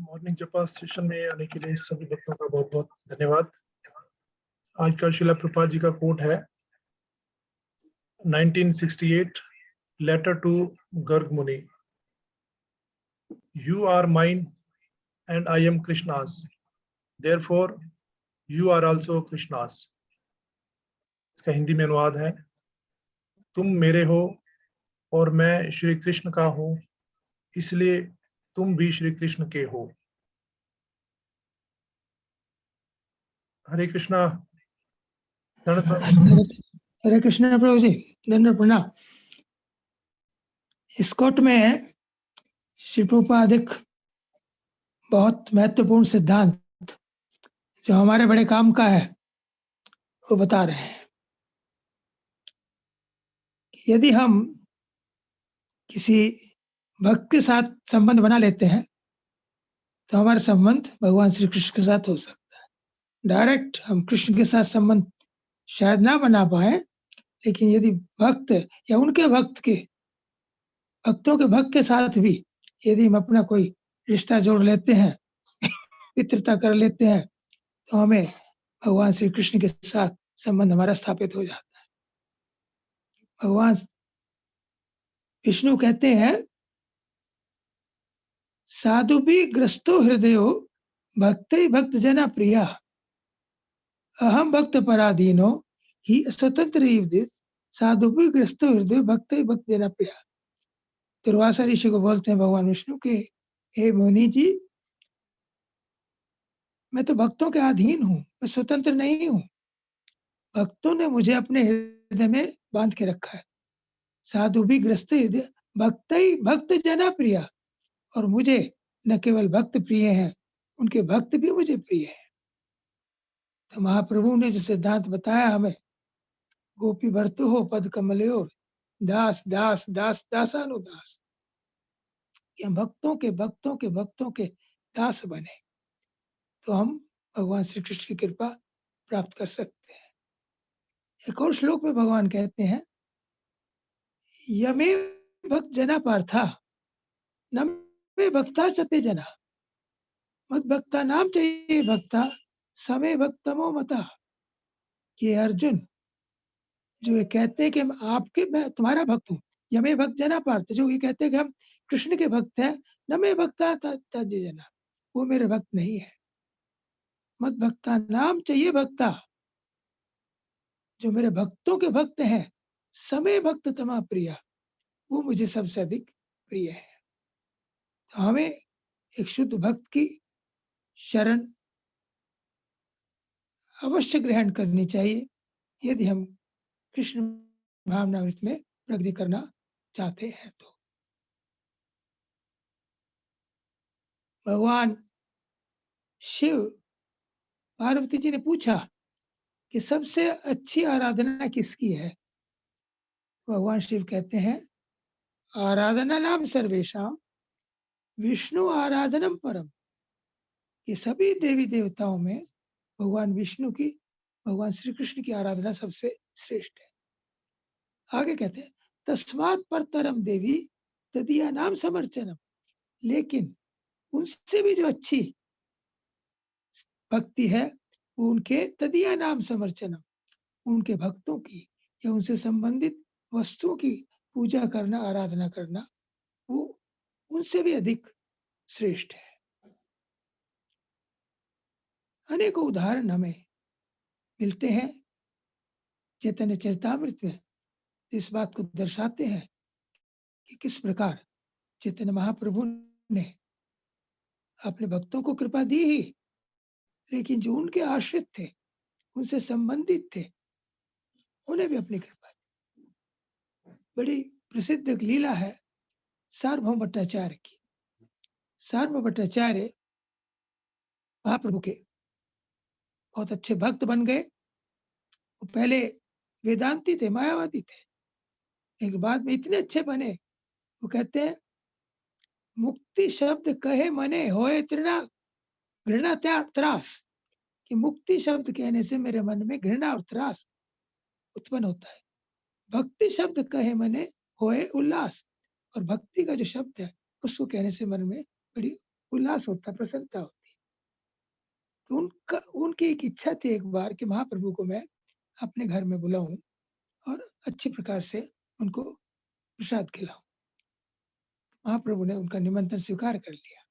Morning जपा session में आने के लिए सभी भक्तों का बहुत बहुत धन्यवाद। आज का श्रीला प्रभुपाद जी का कोट है 1968 letter to Garg Muni. You are mine and I am Krishnas, therefore you are also Krishnas. इसका हिंदी में अनुवाद है, तुम मेरे हो और मैं श्री कृष्ण का हूँ, इसलिए तुम भी श्री कृष्ण के हो। हरे कृष्णा। हरे कृष्ण प्रभु जी, दंड प्रणाम। इस कोट में श्री प्रभुपाद एक बहुत महत्वपूर्ण सिद्धांत जो हमारे बड़े काम का है वो बता रहे हैं। यदि हम किसी भक्त के साथ संबंध बना लेते हैं तो हमारा संबंध भगवान श्री कृष्ण के साथ हो सकता है। डायरेक्ट हम कृष्ण के साथ संबंध शायद ना बना पाए, लेकिन यदि भक्त या उनके भक्तों के भक्त के साथ भी यदि हम अपना कोई रिश्ता जोड़ लेते हैं, मित्रता कर लेते हैं, तो हमें भगवान श्री कृष्ण के साथ संबंध हमारा स्थापित हो जाता है। भगवान विष्णु कहते हैं, साधु भी ग्रस्तो हृदयो भक्त भक्त जना प्रिया अहम भक्त पराधीनो ही स्वतंत्र साधु भी ग्रस्तो हृदय भक्त भक्त जना प्रिया। दुर्वासा ऋषि को बोलते हैं भगवान विष्णु के, हे मुनि जी, मैं तो भक्तों के अधीन हूँ, मैं स्वतंत्र नहीं हूँ। भक्तों ने मुझे अपने हृदय में बांध के रखा है। साधु भी ग्रस्त हृदय भक्त जना प्रिया, और मुझे न केवल भक्त प्रिय हैं, उनके भक्त भी मुझे प्रिय हैं। तो महाप्रभु ने जो सिद्धांत बताया हमें, गोपी भर्तु हो पद कमलयोर दास दास दास दासानुदास, कि हम भक्तों के दास बने तो हम भगवान श्री कृष्ण की कृपा प्राप्त कर सकते हैं। एक और श्लोक में भगवान कहते हैं, यमे भक्त जना पार्था न मे भक्ता चते जना मत भक्ता नाम चाहिए भक्ता समय भक्तमो मता। कि अर्जुन जो ये कहते हैं कि मैं तुम्हारा भक्त हूँ, यमे भक्त जना पार्थ, जो ये कहते हैं कि हम कृष्ण के भक्त हैं, न मे भक्ता तज जना, वो मेरे भक्त नहीं है। मत भक्ता नाम चाहिए भक्ता, जो मेरे भक्तों के भक्त हैं, समय भक्त तमा प्रिया, वो मुझे सबसे अधिक प्रिय है। तो हमें एक शुद्ध भक्त की शरण अवश्य ग्रहण करनी चाहिए यदि हम कृष्ण भावनामृत में प्रगति करना चाहते हैं। तो भगवान शिव पार्वती जी ने पूछा कि सबसे अच्छी आराधना किसकी है। भगवान शिव कहते हैं, आराधना नाम सर्वेशाम विष्णु आराधनम परम, कि सभी देवी देवताओं में भगवान विष्णु की, भगवान श्री कृष्ण की आराधना सबसे श्रेष्ठ है। आगे कहते हैं, तस्मात् परतरम देवी तदिया नाम समर्चनम, लेकिन उनसे भी जो अच्छी भक्ति है वो उनके तदिया नाम समर्चनम, उनके भक्तों की या उनसे संबंधित वस्तुओं की पूजा करना, आराधना करना, वो उनसे भी अधिक श्रेष्ठ है। अनेकों उदाहरण हमें मिलते हैं चैतन्य चरितामृत में, इस बात को दर्शाते हैं कि किस प्रकार चैतन्य महाप्रभु ने अपने भक्तों को कृपा दी ही, लेकिन जो उनके आश्रित थे, उनसे संबंधित थे, उन्हें भी अपनी कृपा दी। बड़ी प्रसिद्ध एक लीला है सार्वभौम भट्टाचार्य की। सार्वभौम भट्टाचार्य महाप्रभु के बहुत अच्छे भक्त बन गए। वो पहले वेदांती थे, मायावादी थे, लेकिन बाद में इतने अच्छे बने, वो कहते हैं, मुक्ति शब्द कहे मने होए तृणा घृणा त्रास, कि मुक्ति शब्द कहने से मेरे मन में घृणा और त्रास उत्पन्न होता है। भक्ति शब्द कहे मने होए उल्लास, और भक्ति का जो शब्द है उसको कहने से मन में बड़ी उल्लास होता, प्रसन्नता होती। तो उनकी एक इच्छा थी एक बार कि महाप्रभु को मैं अपने घर में बुलाऊं और अच्छे प्रकार से उनको प्रसाद खिलाऊं। महाप्रभु ने उनका निमंत्रण स्वीकार कर लिया।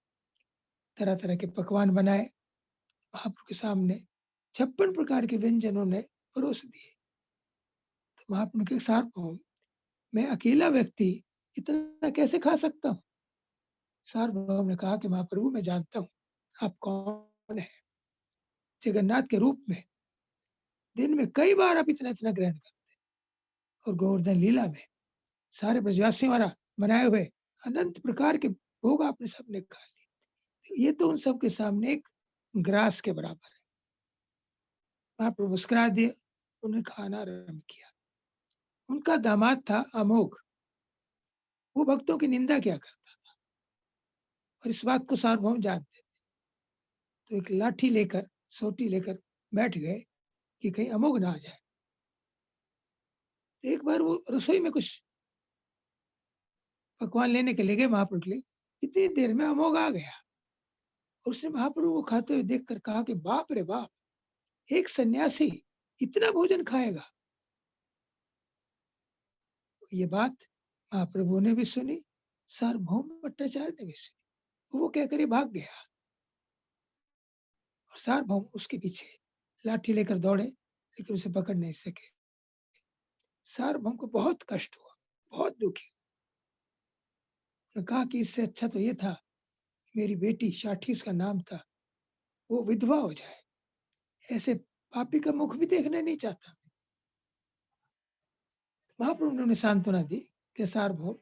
तरह तरह के पकवान बनाए, महाप्रभु के सामने 56 प्रकार के व्यंजन उन्होंने परोस दिए। तो महाप्रभु के सार्वभौम, मैं अकेला व्यक्ति इतना कैसे खा सकता हूँ? सार्वभौम ने कहा कि महाप्रभु, मैं जानता हूँ आप कौन है। जगन्नाथ के रूप में दिन में कई बार आप इतना इतना ग्रहण करते, और गोवर्धन लीला में सारे ब्रजवासियों द्वारा बनाए हुए अनंत प्रकार के भोग आपने सबने खा लिए। ये तो उन सब के सामने एक ग्रास के बराबर है। महाप्रभु मुस्कुरा दिए, उन्हें खाना आरंभ किया। उनका दामाद था अमोघ, वो भक्तों की निंदा क्या करता था, और इस बात को सार्वभौम जानते थे। तो एक लाठी लेकर, सोटी लेकर बैठ गए कि कहीं अमोघ ना आ जाए। एक बार वो रसोई में कुछ पकवान लेने के लिए गए महाप्रभु के लिए, इतनी देर में अमोघ आ गया, और उसने महाप्रभु को खाते हुए देखकर कहा कि बाप रे बाप, एक सन्यासी इतना भोजन खाएगा। ये बात महाप्रभु ने भी सुनी, सार्वभौम भट्टाचार्य ने भी सुनी। वो कहकर भाग गया, और सार्वभौम उसके पीछे लाठी लेकर दौड़े, लेकिन उसे पकड़ नहीं सके। सार्वभौम को बहुत कष्ट हुआ, बहुत दुखी। उन्होंने कहा कि इससे अच्छा तो ये था मेरी बेटी, शाठी उसका नाम था, वो विधवा हो जाए। ऐसे पापी का मुख भी देखना नहीं चाहता। महाप्रभु ने उन्हें सांत्वना दी कि सार्वभौम,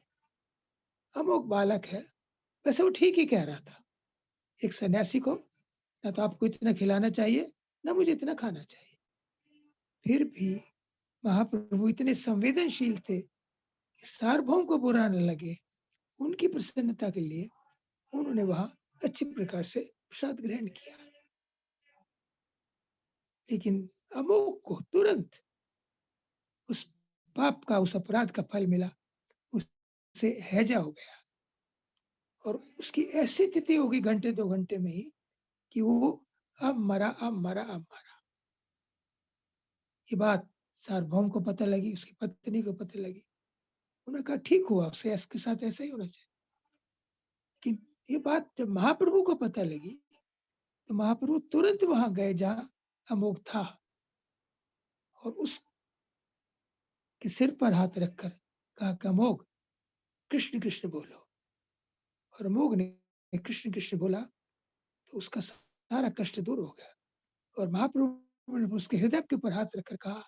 अमोघ बालक है, वैसे वो ठीक ही कह रहा था। एक सन्यासी को ना तो आपको इतना खिलाना चाहिए, ना मुझे इतना खाना चाहिए। फिर भी महाप्रभु इतने संवेदनशील थे कि सार्वभौम को बुरा न लगे, उनकी प्रसन्नता के लिए उन्होंने वहां अच्छी प्रकार से प्रसाद ग्रहण किया। लेकिन अमोघ को तुरंत उस पाप का, उस अपराध का फल मिला, उससे हैजा हो गया, और उसकी ऐसी स्थिति हो गई घंटे 2 घंटे में ही कि वो अब मरा, अब मरा, अब मरा। ये बात सार्वभौम को पता लगी, उसकी पत्नी को पता लगी। उन्होंने कहा ठीक हुआ, उससे इसके साथ ऐसा ही होना चाहिए। कि ये बात जब महाप्रभु को पता लगी, तो महाप्रभु तुरंत वहां गए जहां अमोघ था, और उसके सिर पर हाथ रखकर कहा कि अमोघ, कृष्ण कृष्ण बोलो। और अमोघ ने कृष्ण कृष्ण बोला, तो उसका सारा कष्ट दूर हो गया। और महाप्रभु ने उसके हृदय के ऊपर हाथ रखकर कहा,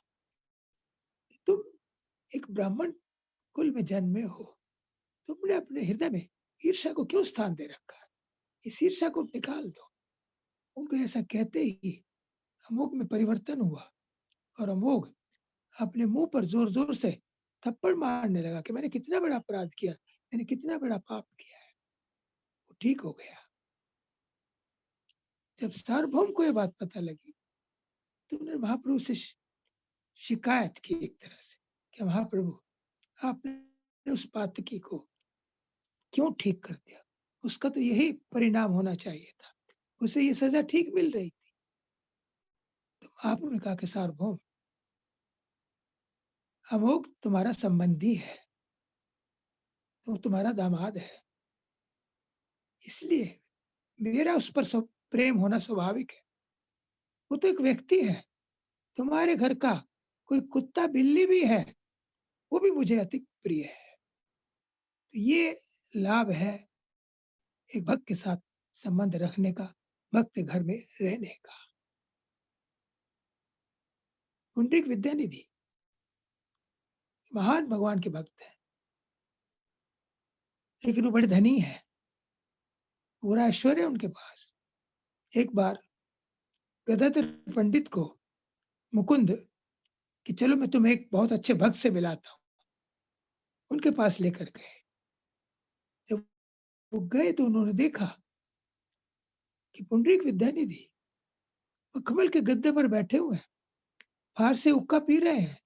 तुम एक ब्राह्मण कुल में जन्मे हो, तुमने अपने हृदय में ईर्ष्या को क्यों स्थान दे रखा है? इस ईर्ष्या को निकाल दो। उनको ऐसा कहते ही अमोघ में परिवर्तन हुआ, और अमोघ अपने मुंह पर जोर जोर से थप्पड़ मारने लगा कि मैंने कितना बड़ा अपराध किया, मैंने कितना बड़ा पाप किया है। वो ठीक हो गया। जब सार्वभौम को ये बात पता लगी, तो उन्होंने महाप्रभु से शिकायत की एक तरह से कि महाप्रभु, आपने उस पातकी को क्यों ठीक कर दिया? उसका तो यही परिणाम होना चाहिए था, उसे ये सजा ठीक मिल रही थी। तो महाप्रभु ने कहा कि सार्वभौम, अमोघ तुम्हारा संबंधी है, तो तुम्हारा दामाद है, इसलिए मेरा उस पर प्रेम होना स्वाभाविक है। वो तो एक व्यक्ति है, तुम्हारे घर का कोई कुत्ता बिल्ली भी है, वो भी मुझे अति प्रिय है। तो ये लाभ है एक भक्त के साथ संबंध रखने का, भक्त के घर में रहने का। पुंडरीक विद्यानिधि महान भगवान के भक्त है, लेकिन वो बड़े धनी है, पूरा ऐश्वर्य उनके पास। एक बार गदाधर पंडित को मुकुंद कि चलो मैं तुम्हें एक बहुत अच्छे भक्त से मिलाता हूं, उनके पास लेकर गए। जब वो गए तो उन्होंने देखा कि पुंडरीक विद्यानिधि वो कमल के गद्दे पर बैठे हुए हैं, फार से हुक्का पी रहे हैं,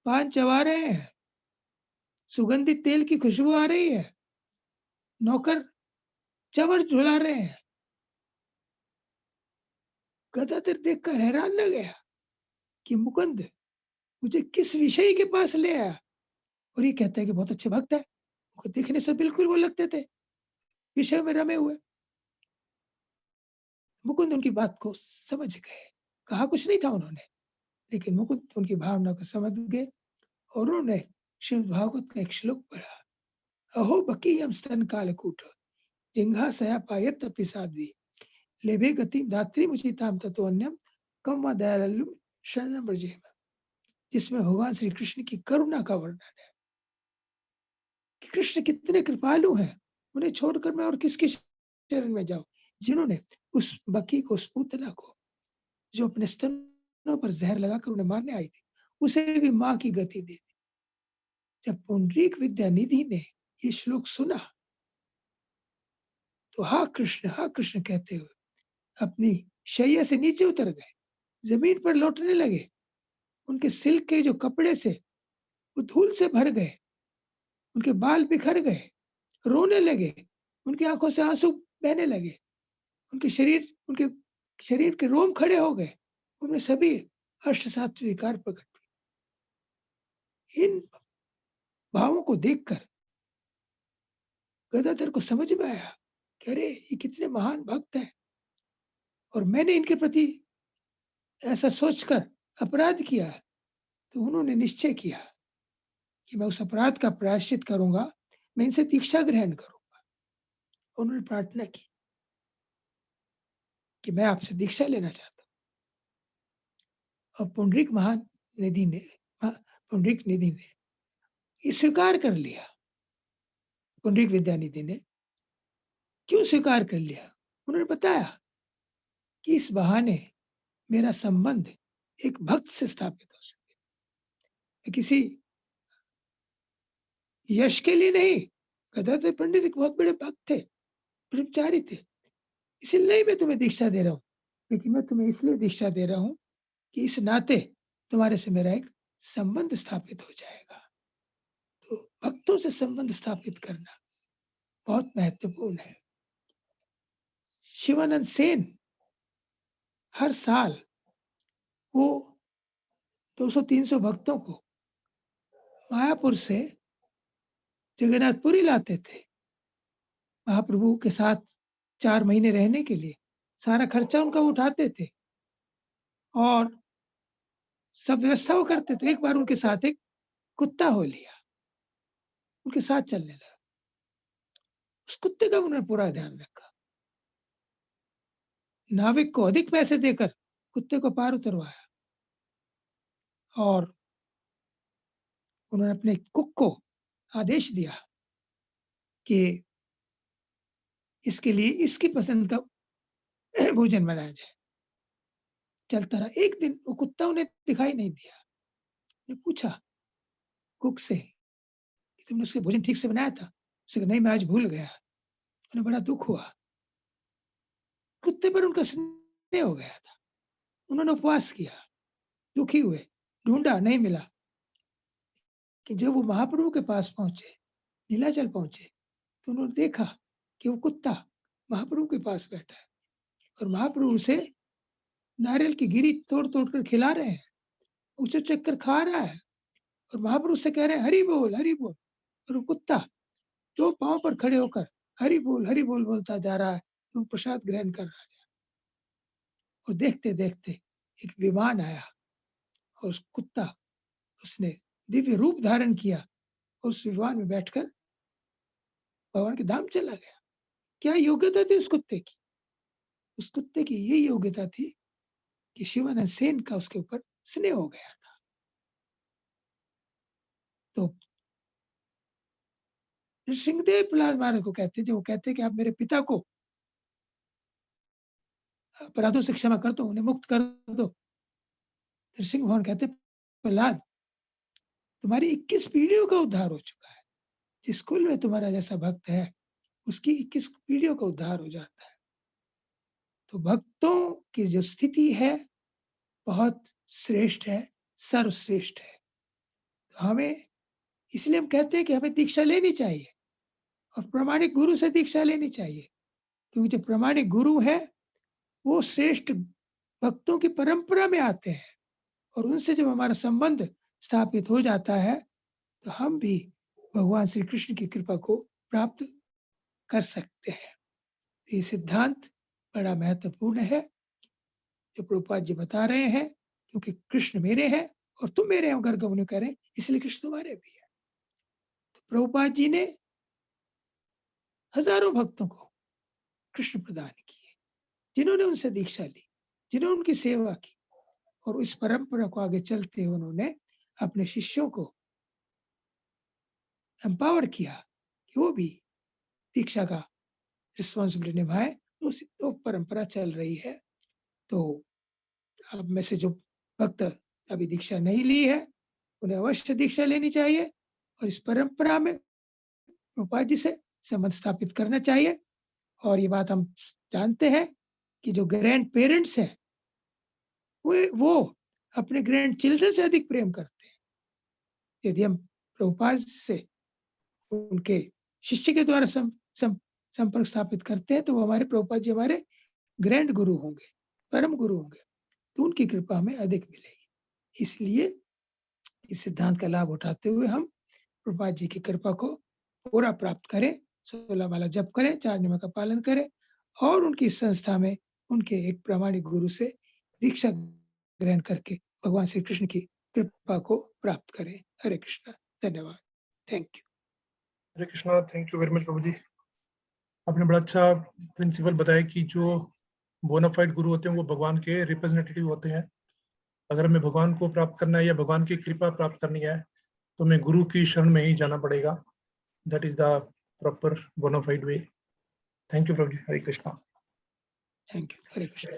पान चबा रहे हैं, सुगंधित तेल की खुशबू आ रही है। नौकर चवर झुला रहे हैं। गदाधर देखकर हैरान न गया कि मुकुंद मुझे किस विषय के पास ले आया, और ये कहता है कि बहुत अच्छे भक्त है। उनको देखने से बिल्कुल वो लगते थे विषय में रमे हुए। मुकुंद उनकी बात को समझ गए। कहा कुछ नहीं था उन्होंने, लेकिन मुकुंद उनकी भावना को समझ गए और उन्होंने श्रीमद् भागवत का एक श्लोक पढ़ा। अहो बकीयम स्तन कालकूट जिंघासया पायत पिसाद्वी लेभे गतिम धात्री मुचिताम ततो अन्यम कम व दयालु शरणम ब्रजेम, जिसमें भगवान श्री कृष्ण की करुणा का वर्णन है कि कृष्ण कितने कृपालु हैं, उन्हें छोड़कर मैं और किसके शरण में जाऊं, जिन्होंने उस बकी को, उस पूतना को, जो अपने स्तनों पर जहर लगाकर उन्हें मारने आई थी, उसे भी मां की गति दे दी। जब पुंडरीक विद्यानिधि ने ये श्लोक सुना तो हा कृष्ण कहते हुए अपनी शैया से नीचे उतर गए, जमीन पर लौटने लगे। उनके सिल्क के जो कपड़े से वो धूल से भर गए, उनके बाल बिखर गए, रोने लगे, उनकी आंखों से आंसू बहने लगे, उनके शरीर के रोम खड़े हो गए, उनमें सभी अष्ट सात्विक विकार प्रकट हुए। इन भावों को देखकर गदाधर को समझ में आया कि अरे ये कितने महान भक्त हैं, और मैंने इनके प्रति ऐसा सोचकर अपराध किया। तो उन्होंने निश्चय किया कि मैं उस अपराध का प्रायश्चित करूंगा, मैं इनसे दीक्षा ग्रहण करूंगा। उन्होंने प्रार्थना की कि मैं आपसे दीक्षा लेना चाहता हूं। और पुंडरीक निधि ने ये स्वीकार कर लिया। पुंडरीक विद्यानिधि ने क्यों स्वीकार कर लिया? उन्होंने बताया कि इस बहाने मेरा संबंध एक भक्त से स्थापित हो सके, किसी यश के लिए नहीं। गदाधर पंडित एक बहुत बड़े भक्त थे, ब्रह्मचारी थे, इसलिए मैं तुम्हें दीक्षा दे रहा हूं। लेकिन मैं तुम्हें इसलिए दीक्षा दे रहा हूं कि इस नाते तुम्हारे से मेरा एक संबंध स्थापित हो जाएगा। तो भक्तों से संबंध स्थापित करना बहुत महत्वपूर्ण है। शिवानंद सेन हर साल वो 200-300 भक्तों को मायापुर से जगन्नाथपुरी लाते थे, महाप्रभु के साथ 4 महीने रहने के लिए। सारा खर्चा उनका उठाते थे और सब व्यवस्था वो करते थे। एक बार उनके साथ एक कुत्ता हो लिया, उनके साथ चलने लगा। उस कुत्ते का उन्होंने पूरा ध्यान रखा, नाविक को अधिक पैसे देकर कुत्ते को पार उतरवाया, और उन्होंने अपने कुक को आदेश दिया कि इसके लिए इसकी पसंद का भोजन बनाया जाए। चलता रहा। एक दिन वो कुत्ता उन्हें दिखाई नहीं दिया। ने पूछा कुक से कि तुमने उसके भोजन ठीक से बनाया था? उसने कहा नहीं, मैं आज भूल गया। उन्हें बड़ा दुख हुआ, कुत्ते पर उनका स्नेह हो गया था। उन्होंने उपवास किया, दुखी हुए, ढूंढा, नहीं मिला। कि जब वो महाप्रभु के पास पहुंचे, नीलाचल पहुंचे, तो उन्होंने देखा कि वो कुत्ता महाप्रभु के पास बैठा है और महाप्रभु उसे नारियल की गिरी तोड़ तोड़ कर खिला रहे हैं, उसे चक्कर खा रहा है, और महाप्रभु से कह रहे हैं हरि बोल हरि बोल। और वो कुत्ता 2 पांव पर खड़े होकर हरि बोल बोलता जा रहा है, वो प्रसाद ग्रहण कर रहा है। और देखते देखते एक विमान आया और उस कुत्ता, उसने दिव्य रूप धारण किया और उस विमान में बैठकर भगवान के धाम चला गया। क्या योग्यता थी उस कुत्ते की? उस कुत्ते की ये योग्यता थी कि शिवानंद सेन का उसके ऊपर स्नेह हो गया था। तो सिंहदेव प्रहलाद महाराज को कहते, जब वो कहते कि आप मेरे पिता को अपराधों से क्षमा कर दो, उन्हें मुक्त कर दो, तो सिंह भगवान कहते प्रहलाद तुम्हारी 21 पीढ़ियों का उद्धार हो चुका है। जिस कुल में तुम्हारा जैसा भक्त है उसकी 21 पीढ़ियों का उद्धार हो जाता है। तो भक्तों की जो स्थिति है बहुत श्रेष्ठ है, सर्वश्रेष्ठ है। तो हमें, इसलिए हम कहते हैं कि हमें दीक्षा लेनी चाहिए और प्रामाणिक गुरु से दीक्षा लेनी चाहिए। क्योंकि जो प्रामाणिक गुरु है वो श्रेष्ठ भक्तों की परंपरा में आते हैं, और उनसे जब हमारा संबंध स्थापित हो जाता है तो हम भी भगवान श्री कृष्ण की कृपा को प्राप्त कर सकते हैं। ये सिद्धांत बड़ा महत्वपूर्ण है जो प्रभुपाद जी बता रहे हैं, क्योंकि कृष्ण मेरे हैं और तुम मेरे हो, गर्ग मुनि करें, इसलिए कृष्ण तुम्हारे भी है। तो प्रभुपाद जी ने हजारों भक्तों को कृष्ण प्रदान किए, जिन्होंने उनसे दीक्षा ली, जिन्होंने उनकी सेवा की, और इस परंपरा को आगे चलते हुए उन्होंने अपने शिष्यों को एम्पावर किया कि वो भी दीक्षा का रिस्पॉन्सिबिलिटी निभाए। उसी तो परंपरा चल रही है। तो अब में से जो भक्त अभी दीक्षा नहीं ली है उन्हें अवश्य दीक्षा लेनी चाहिए और इस परंपरा में प्रभुपाद जी से संबंध स्थापित करना चाहिए। और ये बात हम जानते हैं कि जो ग्रैंड पेरेंट्स हैं वो अपने ग्रैंड चिल्ड्रन से अधिक प्रेम करते हैं। यदि हम प्रभुपाद से उनके शिष्य के द्वारा संपर्क स्थापित करते हैं तो वो हमारे प्रभुपाद जी हमारे ग्रैंड गुरु होंगे, परम गुरु होंगे, तो उनकी कृपा हमें अधिक मिलेगी। इसलिए इस सिद्धांत का लाभ उठाते हुए हम प्रभुपाद जी की कृपा को पूरा प्राप्त करें, 16 माला जप करें, 4 नियमों का पालन करें और उनकी संस्था में उनके एक प्रामाणिक गुरु से दीक्षा ग्रहण करके भगवान श्री कृष्ण की कृपा को प्राप्त करें। हरे कृष्णा, धन्यवाद, thank you. Hare Krishna, thank you very much प्रभु जी। आपने बड़ा अच्छा प्रिंसिपल बताया कि जो बोनाफाइड गुरु होते हैं वो भगवान के रिप्रेजेंटेटिव होते हैं। अगर हमें भगवान को प्राप्त करना है या भगवान की कृपा प्राप्त करनी है तो हमें गुरु की शरण में ही जाना पड़ेगा। That is the proper bonafide way. Thank you Prabhu ji. Hare Krishna. Thank you. Hare Krishna.